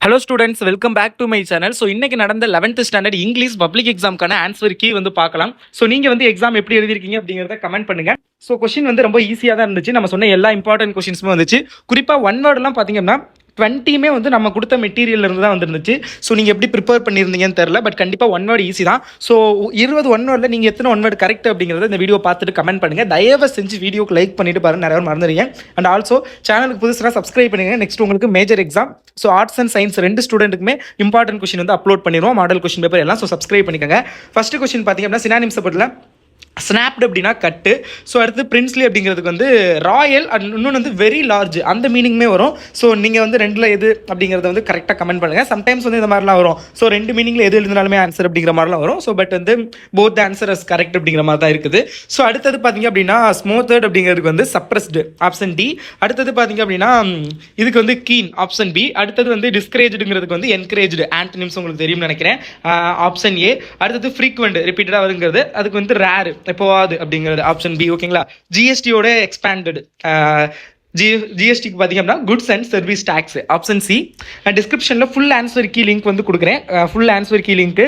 Hello students, welcome back to my channel. So இன்னைக்கு நடந்த 11th standard English public எக்ஸாம்க்கான answer key வந்து பார்க்கலாம். ஸோ நீங்கள் வந்து எக்ஸாம் எப்படி எழுதிருக்கீங்க அப்படிங்கிறத கமெண்ட் பண்ணுங்க. ஸோ கொஸ்டின் வந்து ரொம்ப ஈஸியாக தான் இருந்துச்சு. நம்ம சொன்ன எல்லா இம்பார்ட்டன்ட் கொஸ்டின்ஸுமே வந்துச்சு. குறிப்பாக ஒன் வேர்டெலாம் பார்த்தீங்கன்னா 20மே வந்து நம்ம கொடுத்த மெட்டீரியல் இருந்து தான் வந்துருந்துச்சு. ஸோ நீங்கள் எப்படி ப்ரிப்பேர் பண்ணியிருந்தீங்கன்னு தெரில, பட் கண்டிப்பாக ஒன் வேர்டு ஈஸி தான். ஸோ 20 ஒன் வேர்டில் நீங்கள் எத்தனை ஒன் வேர்டு கரெக்ட் அப்படிங்கிறத இந்த வீடியோ பார்த்துட்டு கமெண்ட் பண்ணுங்கள். தயவு செஞ்சு வீடியோக்கு லைக் பண்ணிட்டு பாருங்கள், நிறைய பேர் மறந்துடுங்க. அண்ட் ஆல்சோ சேனலுக்கு புதுசாக சப்ஸ்கிரைப் பண்ணுங்கள். நெக்ஸ்ட் உங்களுக்கு major exam, so arts and science ரெண்டு ஸ்டூடெண்ட்டுக்குமே இம்பார்ட்டன்ட் கொஸ்டின் வந்து அப்லோட் பண்ணிடுவோம், மாடல் கொஸ்டின் பேப்பர் எல்லாம். ஸோ சப்ஸ்கிரைப் பண்ணிக்கோங்க. ஃபஸ்ட்டு கொஸ்டின் பார்த்தீங்க அப்படின்னா சினானிம்ஸ் பட்டில் ஸ்னாப்டு அப்படின்னா கட்டு. ஸோ அடுத்து பிரின்ஸ்லி அப்படிங்கிறதுக்கு வந்து ராயல், அண்ட் இன்னொன்று வந்து வெரி லார்ஜ், அந்த மீனிங்குமே வரும். ஸோ நீங்கள் வந்து ரெண்டில் எது அப்படிங்கிறத வந்து கரெக்டாக கமெண்ட் பண்ணுங்கள். சம்டைம்ஸ் வந்து இந்த மாதிரிலாம் வரும். ஸோ ரெண்டு மீனிங்கில் எது எழுதினாலுமே ஆன்சர் அப்படிங்கிற மாதிரிலாம் வரும். ஸோ பட் வந்து போத் ஆன்சர் இஸ் கரெக்ட் அப்படிங்கிற மாதிரி தான் இருக்குது. ஸோ அடுத்தது பார்த்தீங்க அப்படின்னா ஸ்மூத்தட் அப்படிங்கிறதுக்கு வந்து சப்ரஸ்டு, ஆப்ஷன் டி. அடுத்தது பார்த்தீங்க அப்படின்னா இதுக்கு வந்து கீன், ஆப்ஷன் பி. அடுத்தது வந்து டிஸ்கரேஜ்டுங்கிறதுக்கு வந்து என்கரேஜ்டு, ஆன்டனிம்ஸ் உங்களுக்கு தெரியும்னு நினைக்கிறேன், ஆப்ஷன் ஏ. அடுத்தது ஃப்ரீக்வெண்ட், ரிப்பீட்டடாக வருங்கிறது, அதுக்கு வந்து ரேர், எப்போவாது அப்படிங்கிறது, ஆப்ஷன் பி. ஓகேங்களா. ஜிஎஸ்டியோட எக்ஸ்பேண்டட், ஜிஎஸ்டிக்கு பார்த்தீங்க அப்படின்னா goods and service tax, option C. டிஸ்கிரிப்ஷனில் ஃபுல் ஆன்சர் கீ லிங்க் வந்து கொடுக்குறேன். ஃபுல் ஆன்சர் கீ லிங்க்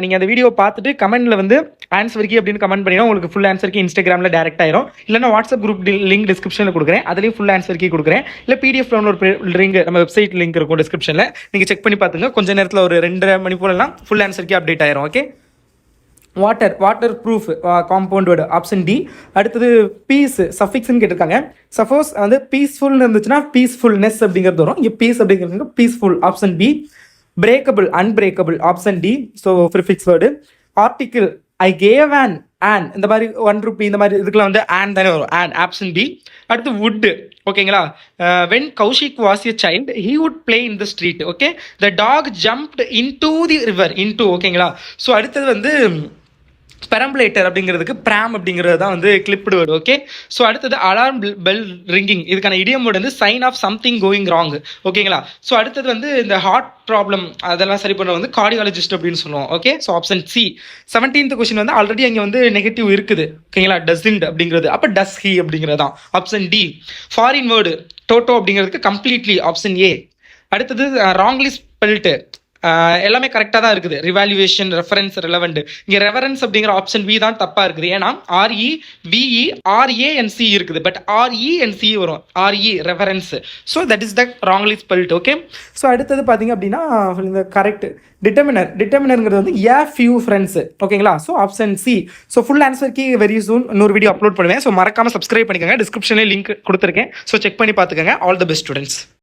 நீங்கள் அந்த வீடியோ பார்த்துட்டு கமெண்ட்டில் வந்து ஆன்சர் கீ அப்படின்னு கமெண்ட் பண்ணினா உங்களுக்கு ஃபுல் ஆன்சர் கீ இன்ஸ்டாகிராமில் டேரக்ட் ஆயிரும். இல்லைனா வாட்ஸ்அப் குரூப் லிங்க் டிஸ்கிரிப்ஷனில் கொடுக்குறேன், அதுலேயும் ஃபுல் ஆன்சர் கீ கொடுக்குறேன். இல்லை பிடிஎஃப் டவுன்லோட் லிங்க் நம்ம வெப்சைட் லிங்க் இருக்கும் டிஸ்கிரிப்ஷனில், நீங்கள் செக் பண்ணி பார்த்துங்க. கொஞ்சம் நேரத்தில் ஒரு 2.5 மணி போலலாம் ஃபுல் ஆன்சர் கீ அப்டேட் ஆயிரும். Okay. Waterproof, compound word, option D. அடுத்தது பீஸ், சஃபிக்ஸ்ன்னு கேட்டிருக்காங்க. சப்போஸ் வந்து பீஸ்ஃபுல்னு இருந்துச்சுன்னா பீஸ்ஃபுல்னஸ் அப்படிங்கிறது வரும். இங்கே பீஸ் அப்படிங்கிறது peaceful, option B. Breakable, unbreakable, option D. So prefix word. Article, I gave and இந்த மாதிரி 1 ரூபி, இந்த மாதிரி இதுக்கெல்லாம் வந்து ஆன் தானே வரும், ஆன், ஆப்ஷன் பி. அடுத்து வுட், ஓகேங்களா. When Kaushik was a child he would play in the street. Okay. The dog jumped into the river, into. ஓகேங்களா. ஸோ அடுத்தது வந்து பெரம்புலேட்டர் அப்படிங்கிறதுக்கு பிராம் அப்படிங்கிறது தான் வந்து கிளிப்டு வேர்டு. ஓகே. ஸோ அடுத்தது அலார்ம் பெல் ரிங்கிங், இதுக்கான இடியம் வேர்டு வந்து sign of something going wrong. ஓகேங்களா. ஸோ அடுத்தது வந்து இந்த ஹார்ட் ப்ராப்ளம் அதெல்லாம் சரி பண்ண வந்து கார்டியாலஜிஸ்ட் அப்படின்னு சொல்லுவோம். Okay. So option C. 17th question வந்து ஆல்ரெடி அங்கே வந்து நெகட்டிவ் இருக்குது. ஓகேங்களா. டஸ்இன்ட் அப்படிங்கிறது, அப்போ டஸ் ஹி அப்படிங்கிறது தான், ஆப்ஷன் டி. ஃபாரின் வேர்டு டோட்டோ அப்படிங்கிறதுக்கு கம்ப்ளீட்லி, ஆப்ஷன் ஏ. அடுத்தது ராங்லி ஸ்பெல்டு, எல்லாமே கரெக்டாக தான் இருக்குது. Revaluation, reference, relevant. இங்கே ரெஃபரன்ஸ் அப்படிங்கிற ஆப்ஷன் பி தான் தப்பாக இருக்குது. ஏன்னா REVE RANC இருக்குது, பட் RENC வரும், RE reference. So that is the wrongly spelt. Okay. So அடுத்தது பார்த்தீங்க அப்படின்னா இந்த கரெக்ட் டிட்டர்மினருங்கிறது வந்து ஏ ஃபியூ ஃப்ரெண்ட்ஸ். ஓகேங்களா. So option C. So full ஆன்சருக்கு வெரி சூன் இன்னொரு வீடியோ அப்லோட் பண்ணுவேன். ஸோ மறக்காமல் சப்ஸ்கிரைப் பண்ணிக்கோங்க. டிஸ்கிரிப்ஷனில் லிங்க் கொடுத்துருக்கேன். ஸோ செக் பண்ணி பார்த்துக்கோங்க. All the best students.